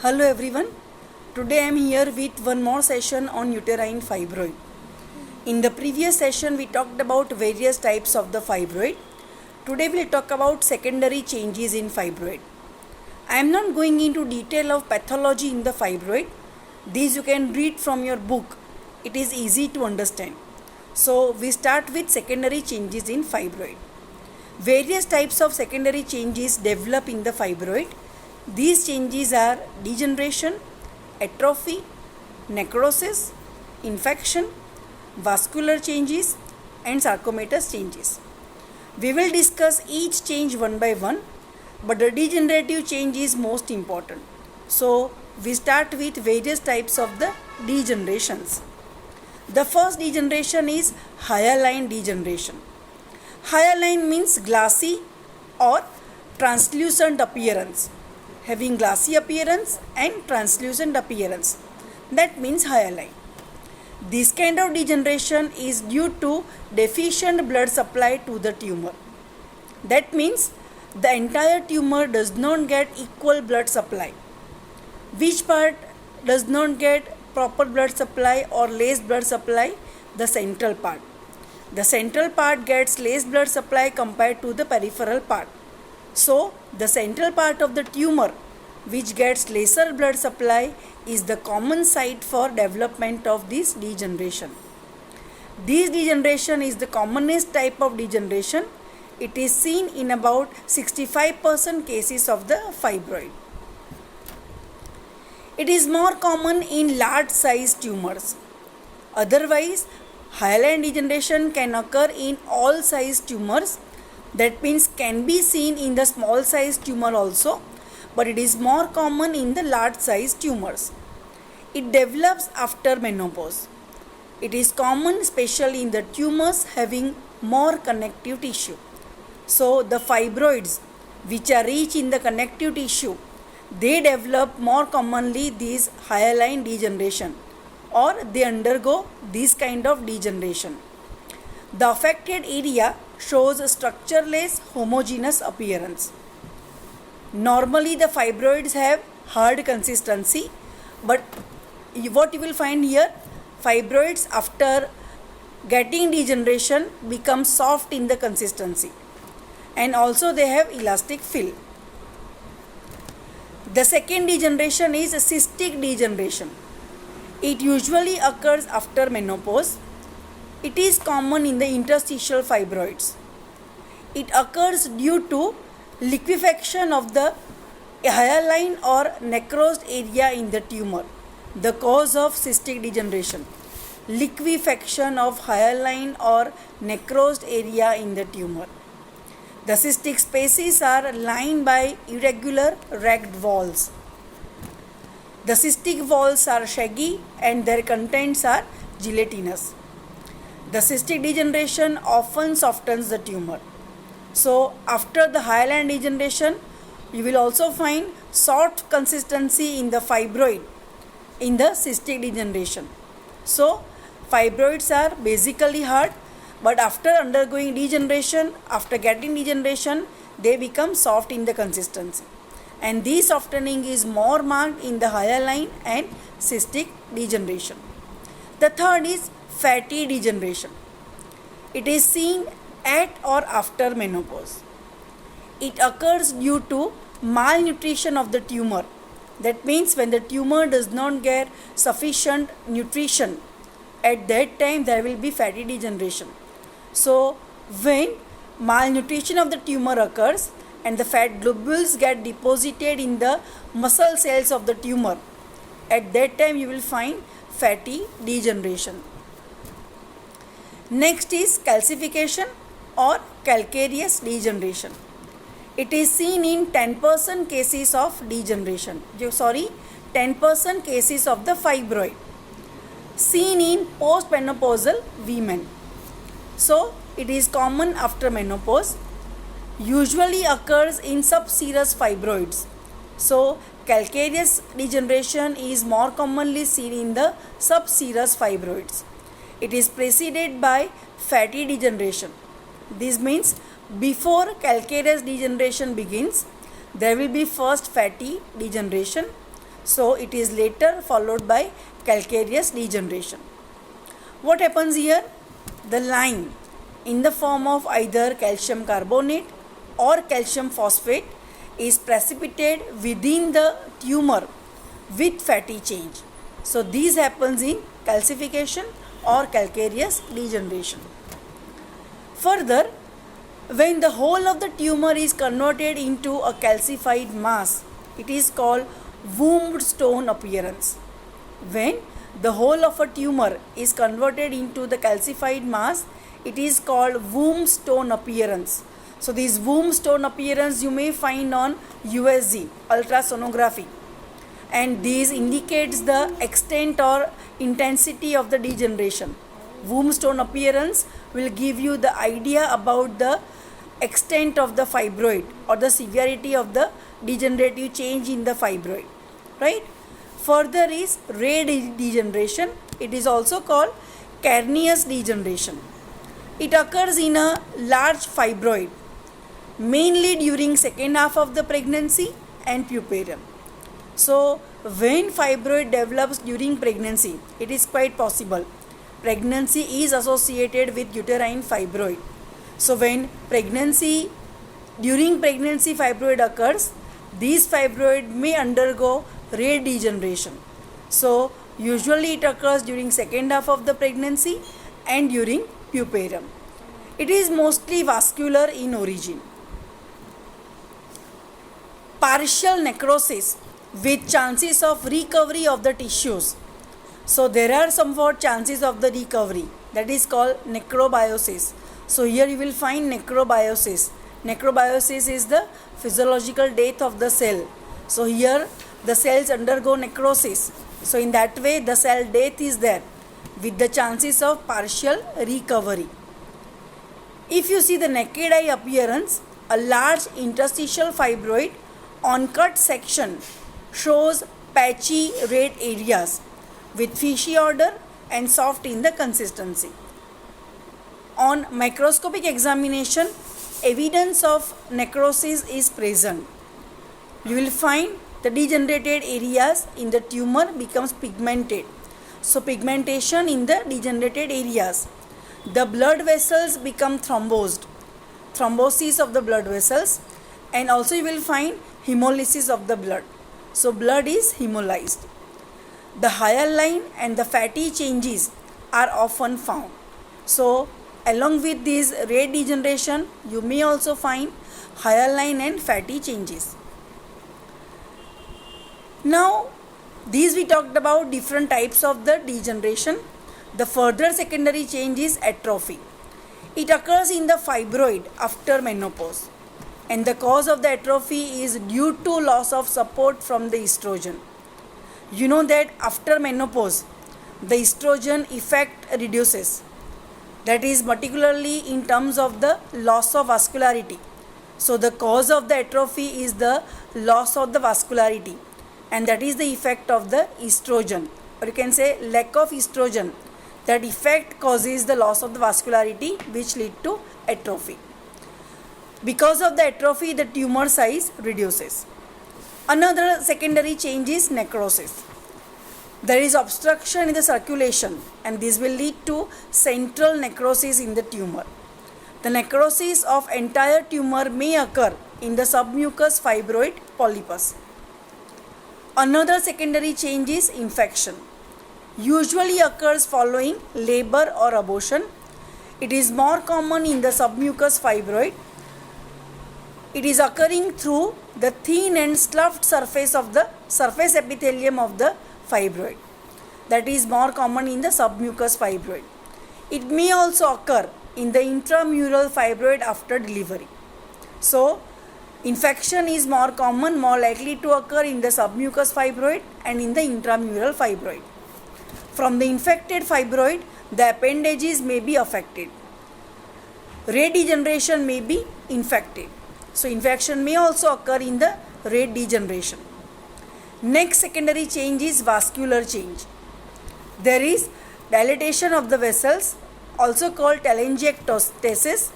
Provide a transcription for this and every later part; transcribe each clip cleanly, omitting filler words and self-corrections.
Hello everyone. Today I am here with one more session on uterine fibroid. In the previous session we talked about various types of the fibroid. Today we will talk about secondary changes in fibroid. I am not going into detail of pathology in the fibroid. These you can read from your book. It is easy to understand. So we start with secondary changes in fibroid. Various types of secondary changes develop in the fibroid. These changes are degeneration, atrophy, necrosis, infection, vascular changes and sarcomatous changes. We will discuss each change one by one, but the degenerative change is most important. So we start with various types of the degenerations. The first degeneration is hyaline degeneration. Hyaline means glassy or translucent appearance. Having glassy appearance and translucent appearance. That means hyaline. This kind of degeneration is due to deficient blood supply to the tumor. That means the entire tumor does not get equal blood supply. Which part does not get proper blood supply or less blood supply? The central part. The central part gets less blood supply compared to the peripheral part. So, the central part of the tumor which gets lesser blood supply is the common site for development of this degeneration. This degeneration is the commonest type of degeneration. It is seen in about 65% cases of the fibroid. It is more common in large size tumors. Otherwise, hyaline degeneration can occur in all size tumors. That means can be seen in the small size tumor also, but it is more common in the large size tumors. It develops after menopause. It is common especially in the tumors having more connective tissue. So the fibroids which are rich in the connective tissue, they develop more commonly this hyaline degeneration, or they undergo this kind of degeneration. The affected area shows a structureless homogeneous appearance. Normally the fibroids have hard consistency, but what you will find here, fibroids after getting degeneration become soft in the consistency, and also they have elastic fill. The second degeneration is cystic degeneration. It usually occurs after menopause. It is common in the interstitial fibroids. It occurs due to liquefaction of the hyaline or necrosed area in the tumor. The cause of cystic degeneration: liquefaction of hyaline or necrosed area in the tumor. The cystic spaces are lined by irregular ragged walls. The cystic walls are shaggy and their contents are gelatinous. The cystic degeneration often softens the tumor. So after the hyaline degeneration, you will also find soft consistency in the fibroid in the cystic degeneration. So fibroids are basically hard, but after undergoing degeneration, after getting degeneration, they become soft in the consistency. And this softening is more marked in the hyaline and cystic degeneration. The third is fatty degeneration. It is seen at or after menopause. It occurs due to malnutrition of the tumor. That means when the tumor does not get sufficient nutrition, at that time there will be fatty degeneration. So when malnutrition of the tumor occurs and the fat globules get deposited in the muscle cells of the tumor, at that time you will find fatty degeneration. Next is calcification or calcareous degeneration. It is seen in 10% cases of degeneration. 10% cases of the fibroid seen in postmenopausal women. So it is common after menopause. Usually occurs in subserous fibroids. So calcareous degeneration is more commonly seen in the subserous fibroids. It is preceded by fatty degeneration. This means before calcareous degeneration begins, there will be first fatty degeneration. So it is later followed by calcareous degeneration. What happens here? The lime in the form of either calcium carbonate or calcium phosphate is precipitated within the tumor with fatty change. So this happens in calcification or calcareous degeneration. Further, when the whole of the tumor is converted into a calcified mass, it is called womb stone appearance. When the whole of a tumor is converted into the calcified mass, it is called womb stone appearance. So this womb stone appearance you may find on USG, ultrasonography, and this indicates the extent or intensity of the degeneration. Womb stone appearance will give you the idea about the extent of the fibroid or the severity of the degenerative change in the fibroid, right? Further is ray degeneration. It is also called carneous degeneration. It occurs in a large fibroid, mainly during second half of the pregnancy and puerperium. So when fibroid develops during pregnancy, it is quite possible pregnancy is associated with uterine fibroid. So when during pregnancy fibroid occurs, this fibroid may undergo ray degeneration. So usually it occurs during second half of the pregnancy and during puerperium. It is mostly vascular in origin. Partial necrosis with chances of recovery of the tissues. So there are somewhat chances of the recovery, that is called necrobiosis. So here you will find necrobiosis. Necrobiosis is the physiological death of the cell. So here the cells undergo necrosis. So in that way the cell death is there with the chances of partial recovery. If you see the naked eye appearance, a large interstitial fibroid on cut section shows patchy red areas with fishy odor and soft in the consistency. On microscopic examination, evidence of necrosis is present. You will find the degenerated areas in the tumor becomes pigmented. So pigmentation in the degenerated areas. The blood vessels become thrombosed. Thrombosis of the blood vessels, and also you will find hemolysis of the blood. So blood is hemolyzed. The hyaline and the fatty changes are often found. So along with this ray degeneration, you may also find hyaline and fatty changes. Now, these we talked about different types of the degeneration. The further secondary change is atrophy. It occurs in the fibroid after menopause, and the cause of the atrophy is due to loss of support from the estrogen. You know that after menopause, the estrogen effect reduces. That is particularly in terms of the loss of vascularity. So the cause of the atrophy is the loss of the vascularity, and that is the effect of the estrogen, or you can say lack of estrogen. That effect causes the loss of the vascularity, which lead to atrophy. Because of the atrophy, the tumor size reduces. Another secondary change is necrosis. There is obstruction in the circulation, and this will lead to central necrosis in the tumor. The necrosis of entire tumor may occur in the submucous fibroid polypus. Another secondary change is infection. Usually occurs following labor or abortion. It is more common in the submucous fibroid. It is occurring through the thin and sloughed surface of the surface epithelium of the fibroid. That is more common in the submucous fibroid. It may also occur in the intramural fibroid after delivery. So, infection is more common, more likely to occur in the submucous fibroid and in the intramural fibroid. From the infected fibroid, the appendages may be affected. Ray degeneration may be infected. So, infection may also occur in the ray degeneration. Next secondary change is vascular change. There is dilatation of the vessels, also called telangiectasis,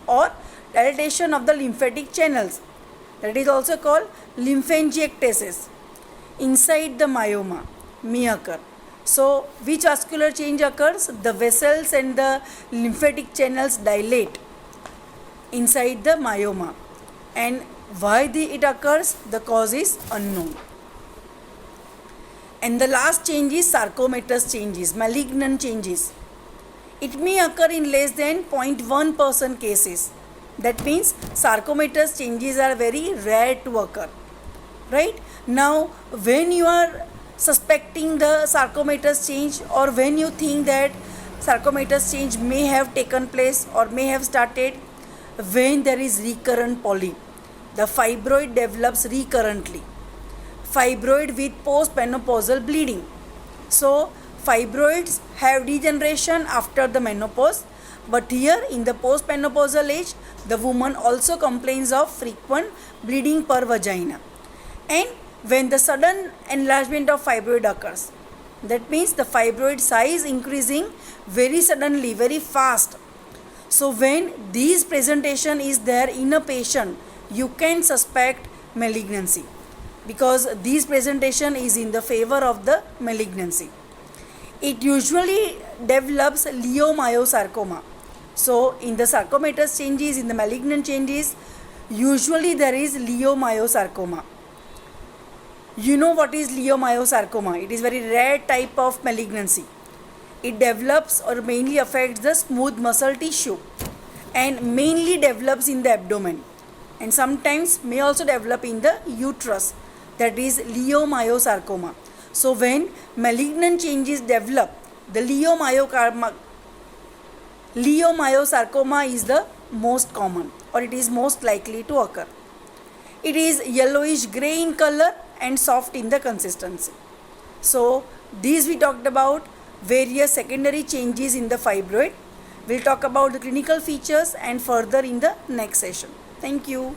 or dilatation of the lymphatic channels. That is also called lymphangiectasis. inside the myoma may occur. So, which vascular change occurs? The vessels and the lymphatic channels dilate inside the myoma, and why it occurs, the cause is unknown. And the last change is sarcomatous changes, malignant changes. It may occur in less than 0.1% cases. That means sarcomatous changes are very rare to occur. Right? Now, when you are suspecting the sarcomatous change, or when you think that sarcomatous change may have taken place or may have started, when there is recurrent polyp, the fibroid develops recurrently. Fibroid with postmenopausal bleeding. So, fibroids have degeneration after the menopause, but here in the postmenopausal age, the woman also complains of frequent bleeding per vagina. And when the sudden enlargement of fibroid occurs, that means the fibroid size increasing very suddenly, very fast. So when this presentation is there in a patient, you can suspect malignancy, because this presentation is in the favor of the malignancy. It usually develops leiomyosarcoma. So in the sarcomatous changes, in the malignant changes, usually there is leiomyosarcoma. You know what is leiomyosarcoma? It is very rare type of malignancy. It develops or mainly affects the smooth muscle tissue and mainly develops in the abdomen, and sometimes may also develop in the uterus. That is leiomyosarcoma. So when malignant changes develop, the leiomyosarcoma is the most common, or it is most likely to occur. It is yellowish grey in color and soft in the consistency. So these we talked about various secondary changes in the fibroid. We'll talk about the clinical features and further in the next session. Thank you.